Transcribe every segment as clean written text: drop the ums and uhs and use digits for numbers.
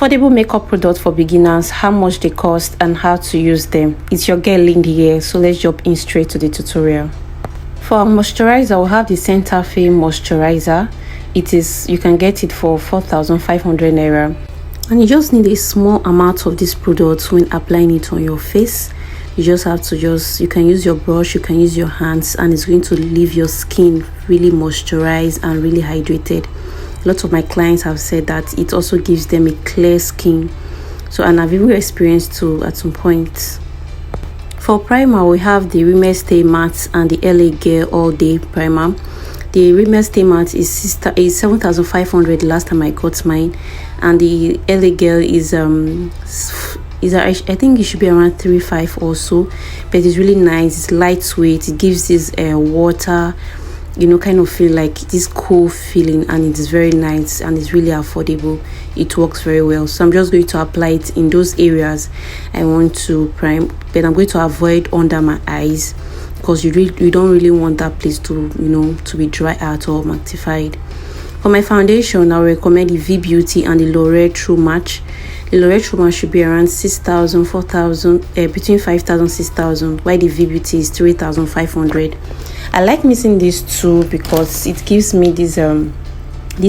Affordable makeup products for beginners, how much they cost and how to use them. It's your girl Lindy here, so let's jump in straight to the tutorial. For our moisturizer, we'll have the Cetaphil moisturizer. You can get it for 4,500 naira, and you just need a small amount of this product when applying it on your face. You just have to you can use your brush, you can use your hands, and it's going to leave your skin really moisturized and really hydrated. A lot of my clients have said that it also gives them a clear skin, and I've even experienced too at some point. For primer, we have the Rimmel Stay Matte and the LA Girl All Day Primer. The Rimmel Stay Matte is 7,500 last time I got mine, and the LA Girl is I think it should be around 3,500 or so, but it's really nice. It's lightweight. It gives this water, kind of feel like this cool feeling, and it is very nice and it's really affordable. It works very well. So I'm just going to apply it in those areas I want to prime, but I'm going to avoid under my eyes because you don't really want that place to to be dry out or mattified. For my foundation, I recommend the V Beauty and the L'Oreal True Match. The L'Oreal True Match should be around 6,000, 4,000, between 5,000 6,000, while the V Beauty is 3,500. I like mixing these two because it gives me this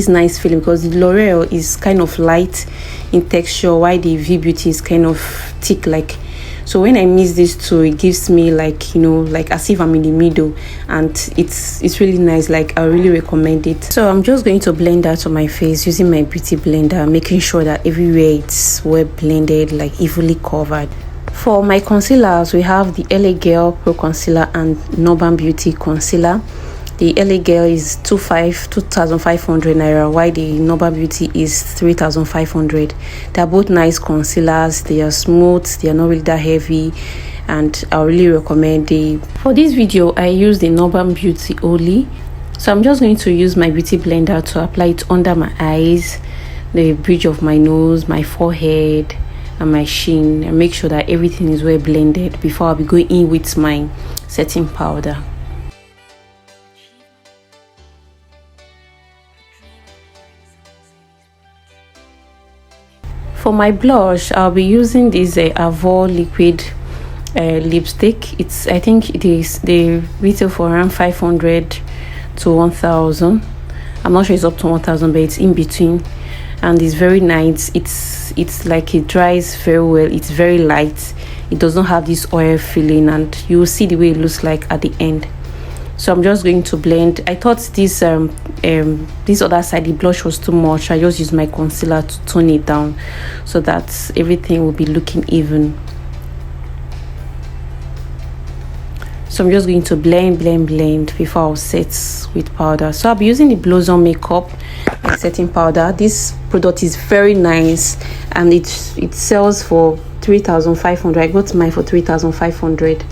nice feeling, because the L'Oreal is kind of light in texture while the V Beauty is kind of thick. So when I mix these two, it gives me like as if I'm in the middle, and it's really nice. I really recommend it. So I'm just going to blend that on my face using my beauty blender, making sure that everywhere it's well blended, evenly covered. For my concealers, we have the LA Girl Pro Concealer and Nobam Beauty Concealer. The LA Girl is 2,500 naira, while the Nobam Beauty is 3,500. They are both nice concealers. They are smooth. They are not really that heavy, and I really recommend For this video, I use the Nobam Beauty only. So I'm just going to use my beauty blender to apply it under my eyes, the bridge of my nose, my forehead, and my chin, and make sure that everything is well blended before I'll be going in with my setting powder. For my blush, I'll be using this Avon liquid lipstick. I think they retail for around 500 to 1,000. I'm not sure it's up to 1,000, but it's in between, and it's very nice. It's like it dries very well. It's very light. It does not have this oil feeling, and you will see the way it looks like at the end. So I'm just going to blend. I thought this other side, the blush was too much. I just used my concealer to tone it down so that everything will be looking even. So I'm just going to blend before I'll set with powder. So I'll be using the Blossom Makeup setting powder. This product is very nice, and it sells for 3,500. I got mine for 3,500.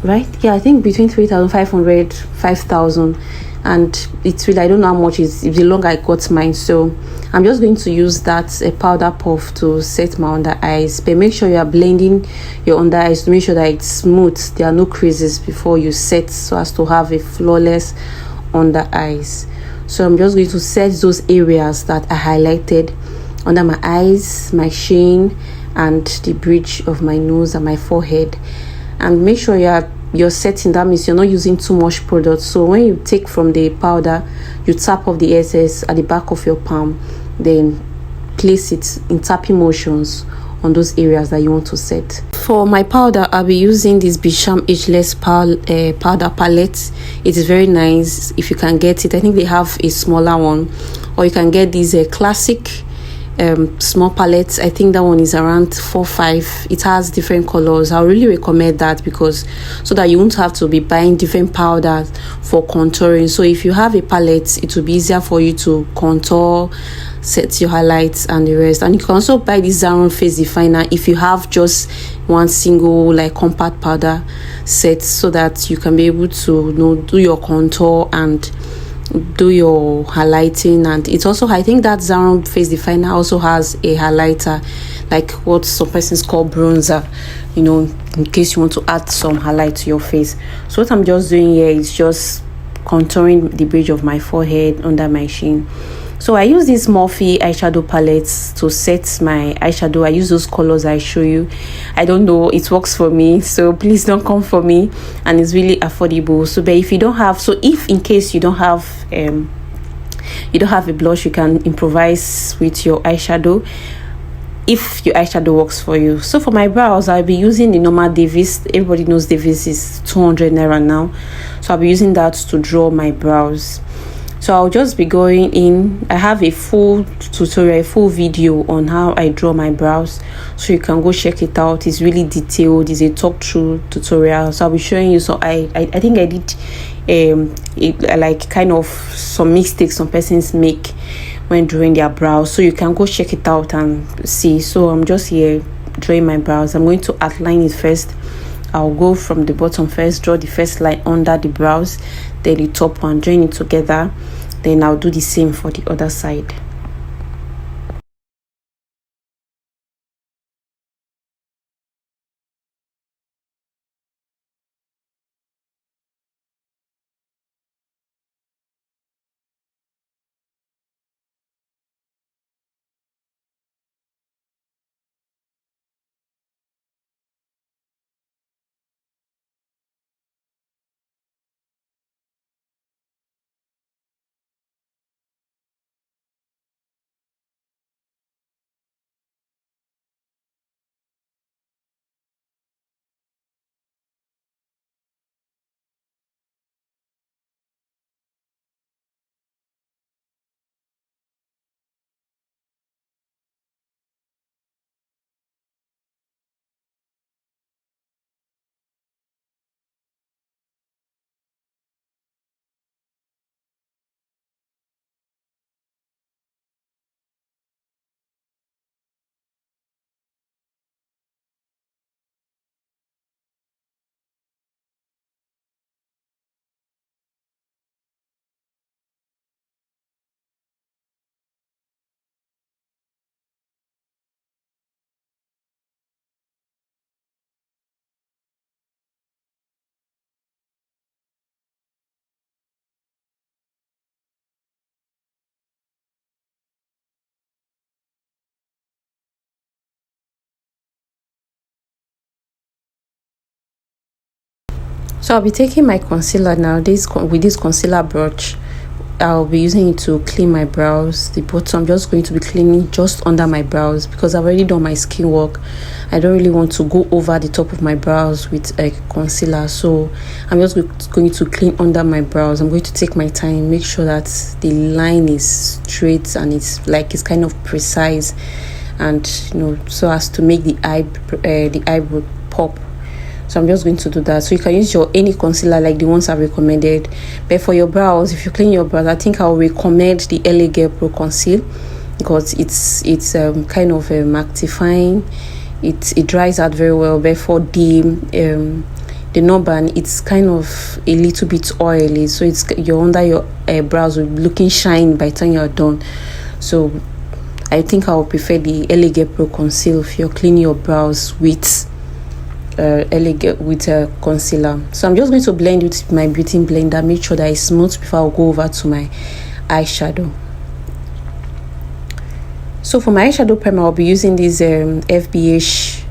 Right? Yeah, I think between 3,500 5,000, and it's really, I don't know how much it's the longer I got mine. So I'm just going to use that powder puff to set my under eyes, but make sure you are blending your under eyes to make sure that it's smooth, there are no creases before you set, so as to have a flawless under eyes. So I'm just going to set those areas that I highlighted under my eyes, my chin, and the bridge of my nose and my forehead. And make sure you're setting, that means you're not using too much product. So when you take from the powder, you tap off the excess at the back of your palm, then place it in tapping motions on those areas that you want to set. For my powder, I'll be using this Bisham Ageless powder palette. It is very nice if you can get it. I think they have a smaller one, or you can get these classic small palettes. I think that one is around 4-5. It has different colors. I really recommend that, because so that you won't have to be buying different powders for contouring. So if you have a palette, it will be easier for you to contour, set your highlights and the rest. And you can also buy this Zaron face definer if you have just one single compact powder set, so that you can be able to do your contour and do your highlighting. And it's also, I think that Zaron face definer also has a highlighter, like what some persons call bronzer, in case you want to add some highlight to your face. So what I'm just doing here is just contouring the bridge of my forehead, under my chin. So So I use this Morphe eyeshadow palettes to set my eyeshadow. I use those colors I show you. I don't know, it works for me, so please don't come for me. And it's really affordable. So but if you don't have, so if in case you don't have a blush, you can improvise with your eyeshadow if your eyeshadow works for you. So for my brows, I'll be using the normal Davis. Everybody knows Davis is 200 naira now, so I'll be using that to draw my brows. So I'll just be going in. I have a full tutorial, a full video on how I draw my brows, so you can go check it out. It's really detailed. It's a talk through tutorial, so I'll be showing you. So I think I did like kind of some mistakes some persons make when drawing their brows, so you can go check it out and see. So I'm just here drawing my brows. I'm going to outline it first. I'll go from the bottom first, draw the first line under the brows, then the top one, join it together, then I'll do the same for the other side. So I'll be taking my concealer now. With this concealer brush, I'll be using it to clean my brows. The bottom, I'm just going to be cleaning just under my brows because I've already done my skin work. I don't really want to go over the top of my brows with a concealer, so I'm just going to clean under my brows. I'm going to take my time, make sure that the line is straight and it's kind of precise, and so as to make the eyebrow pop. So I'm just going to do that. So you can use your any concealer like the ones I've recommended, but for your brows, if you clean your brows, I think I'll recommend the LA Girl Pro Conceal because it's kind of mattifying. It dries out very well. But for the Norban, it's kind of a little bit oily, so you're under your brows will be looking shiny by the time you're done. So I think I would prefer the LA Girl Pro Conceal if you're cleaning your brows with a concealer. So I'm just going to blend with my beauty blender, make sure that it's smooth before I go over to my eyeshadow. So for my eyeshadow primer, I'll be using this FBH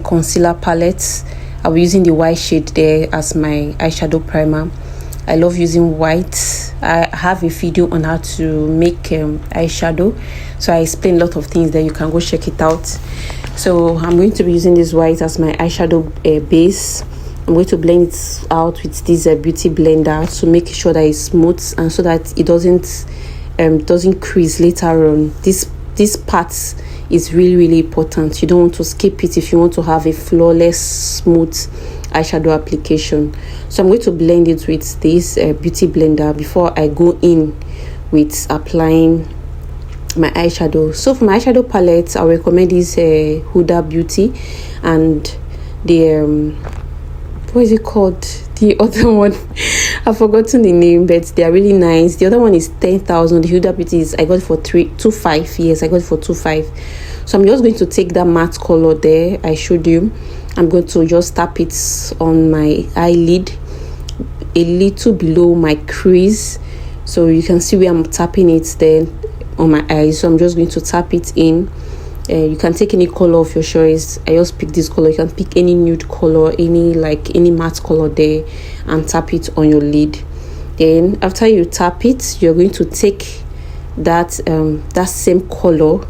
concealer palette. I'll be using the white shade there as my eyeshadow primer. I love using white. I have a video on how to make eyeshadow, so I explain a lot of things there. You can go check it out. So I'm going to be using this white as my eyeshadow base. I'm going to blend it out with this beauty blender to make sure that it's smooth and so that it doesn't crease later on. This part is really important. You don't want to skip it if you want to have a flawless, smooth eyeshadow application. So I'm going to blend it with this beauty blender before I go in with applying my eyeshadow. So for my eyeshadow palette, I recommend this Huda Beauty and the what is it called, the other one I've forgotten the name, but they are really nice. The other one is 10,000. The Huda Beauty is I got it for 325. Yes, I got it for 25. So I'm just going to take that matte color there I showed you. I'm going to just tap it on my eyelid a little below my crease, so you can see where I'm tapping it there on my eyes. So I'm just going to tap it in. You can take any color of your choice. I just pick this color. You can pick any nude color, any matte color there, and tap it on your lid. Then after you tap it, you're going to take that same color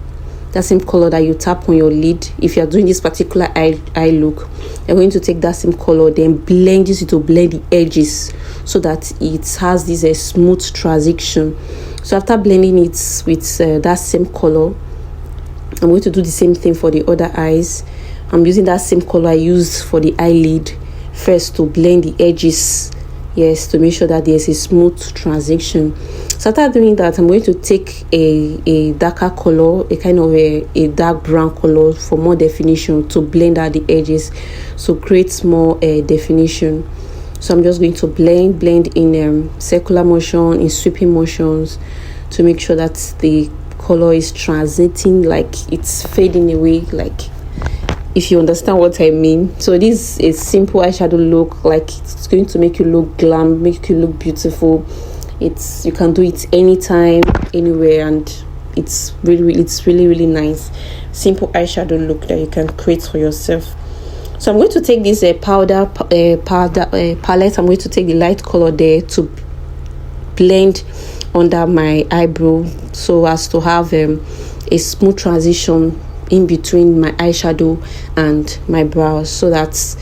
that you tap on your lid. If you're doing this particular eye look, you're going to take that same color, then blend this to blend the edges so that it has this smooth transition. So after blending it with that same color, I'm going to do the same thing for the other eyes. I'm using that same color I used for the eyelid first to blend the edges, yes, to make sure that there's a smooth transition. So after doing that, I'm going to take a darker color, a kind of a dark brown color for more definition, to blend out the edges, so create more definition. So I'm just going to blend in circular motion, in sweeping motions, to make sure that the color is transiting, like it's fading away, like, if you understand what I mean. So this is simple eyeshadow look, like it's going to make you look glam, make you look beautiful. You can do it anytime, anywhere, and it's really nice. Simple eyeshadow look that you can create for yourself. So I'm going to take this powder palette. I'm going to take the light color there to blend under my eyebrow, so as to have a smooth transition in between my eyeshadow and my brows, so that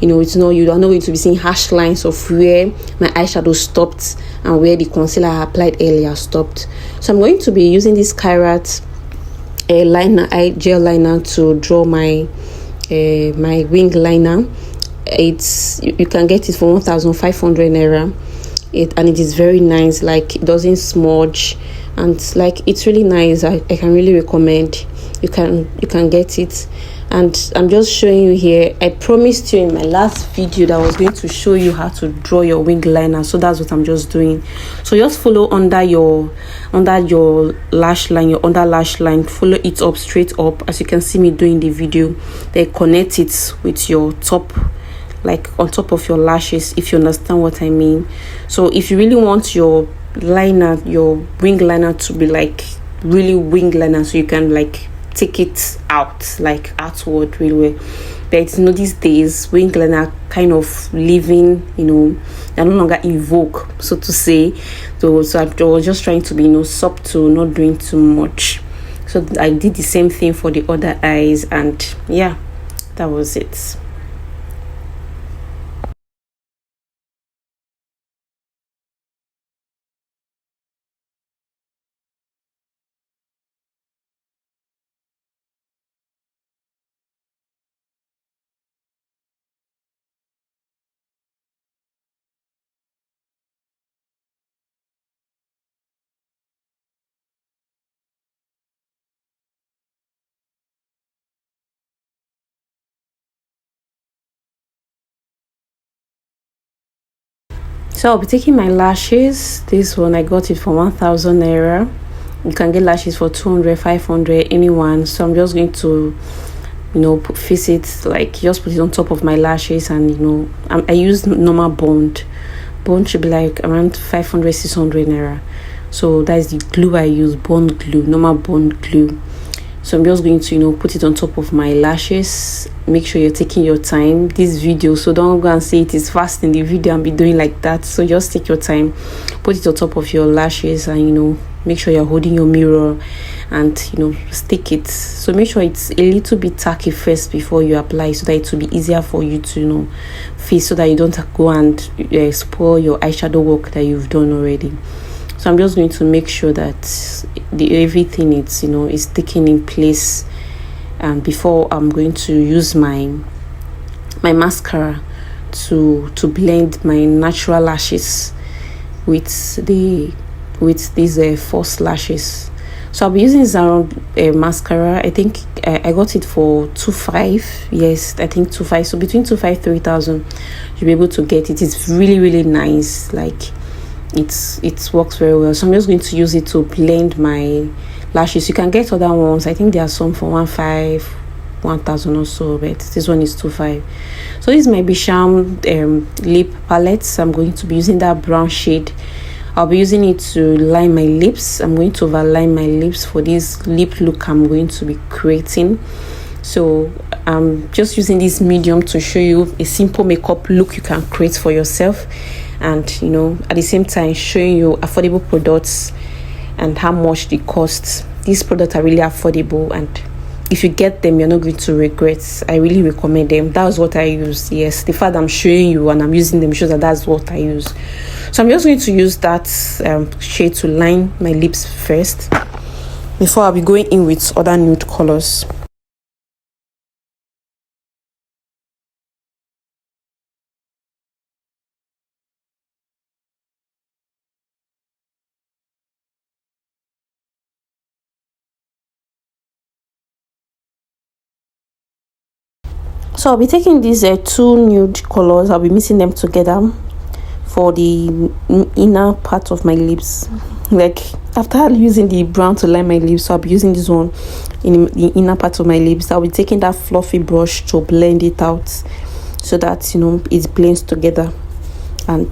you are not going to be seeing harsh lines of where my eyeshadow stopped and where the concealer I applied earlier stopped. So I'm going to be using this Kyrat gel liner to draw my wing liner. You can get it for 1,500 naira. And it is very nice, like it doesn't smudge, and like it's really nice. I can really recommend. You can get it. And I'm just showing you here. I promised you in my last video that I was going to show you how to draw your wing liner, so that's what I'm just doing. So just follow under your lash line, your under lash line, follow it up, straight up, as you can see me doing the video. Then connect it with your top, like on top of your lashes, if you understand what I mean. So if you really want your liner, your wing liner, to be like really wing liner, so you can like take it out, like outward really well. But these days wing liner kind of living, they're no longer evoke, so to say. So I was just trying to be subtle, not doing too much. So I did the same thing for the other eyes, and yeah, that was it. So I'll be taking my lashes. This one I got it for 1,000 naira. You can get lashes for 200, 500, anyone. So I'm just going to fix it, like just put it on top of my lashes. And I use normal bond should be like around 500, 600 naira. So that is the glue I use, bond glue, normal bond glue. So I'm just going to put it on top of my lashes. Make sure you're taking your time this video, so don't go and say it is fast in the video and be doing like that. So just take your time, put it on top of your lashes, and make sure you're holding your mirror, and stick it. So make sure it's a little bit tacky first before you apply, so that it will be easier for you to fix, so that you don't go and spoil your eyeshadow work that you've done already. So I'm just going to make sure that everything is sticking in place, and before I'm going to use my mascara to blend my natural lashes with these false lashes. So I'll be using Zaron mascara. I think I got it for 2,500. Yes, I think 2,500. So between 2,500 3,000, you'll be able to get it. It's really nice. Like it works very well. So I'm just going to use it to blend my lashes. You can get other ones. I think there are some for 1,500, 1,000 or so, but this one is 2,500. So this is my Bisham lip palette. So I'm going to be using that brown shade. I'll be using it to line my lips. I'm going to overline my lips for this lip look I'm going to be creating. So I'm just using this medium to show you a simple makeup look you can create for yourself, and at the same time showing you affordable products and how much they cost. These products are really affordable, and if you get them, you're not going to regret. I really recommend them. That's what I use. Yes, the fact I'm showing you and I'm using them shows that that's what I use. So I'm just going to use that shade to line my lips first before I'll be going in with other nude colors. So I'll be taking these two nude colors. I'll be mixing them together for the inner part of my lips. Like after using the brown to line my lips, so I'll be using this one in the inner part of my lips. I'll be taking that fluffy brush to blend it out so that it blends together and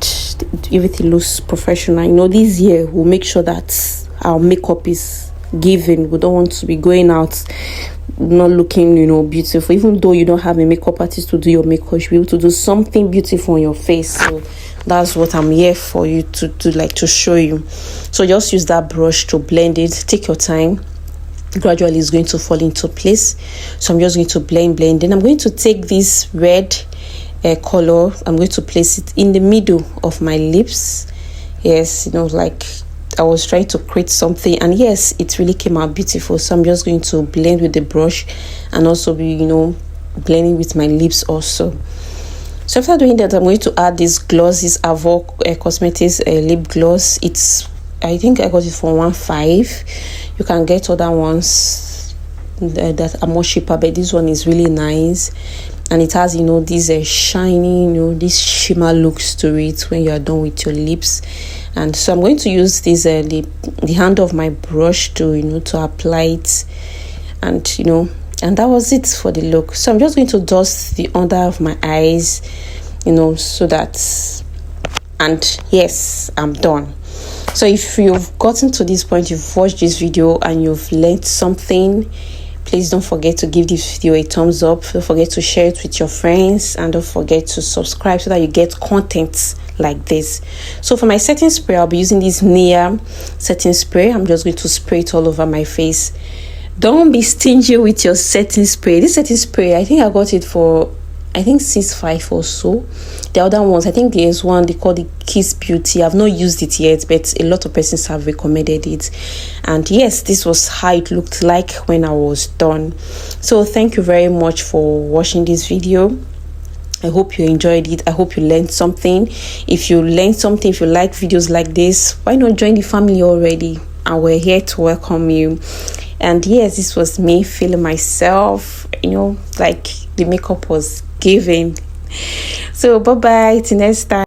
everything looks professional. This year we'll make sure that our makeup is given. We don't want to be going out not looking beautiful. Even though you don't have a makeup artist to do your makeup, you should be able to do something beautiful on your face. So that's what I'm here for you to do, like to show you. So just use that brush to blend it. Take your time. Gradually it's going to fall into place. So I'm just going to blend. Then I'm going to take this red color. I'm going to place it in the middle of my lips. Yes, like I was trying to create something, and yes, it really came out beautiful. So I'm just going to blend with the brush and also be blending with my lips also. So after doing that, I'm going to add this gloss, this Avo Cosmetics lip gloss. I think I got it for 1.5. You can get other ones that are more cheaper, but this one is really nice, and it has this shiny this shimmer looks to it when you are done with your lips. And so I'm going to use this the hand of my brush to to apply it, and and that was it for the look. So I'm just going to dust the under of my eyes so that, and yes, I'm done. So if you've gotten to this point, you've watched this video and you've learned something, please don't forget to give this video a thumbs up. Don't forget to share it with your friends, and don't forget to subscribe so that you get content like this. So for my setting spray, I'll be using this Nia setting spray. I'm just going to spray it all over my face. Don't be stingy with your setting spray. This setting spray, I think I got it for 6.5 or so. The other ones, I think there's one they call the Kiss Beauty. I've not used it yet, but a lot of persons have recommended it, and yes, this was how it looked like when I was done. So thank you very much for watching this video. I hope you enjoyed it. I hope you learned something. If you learned something, if you like videos like this, why not join the family already? And we're here to welcome you. And yes, this was me feeling myself, like the makeup was given. So bye bye till next time.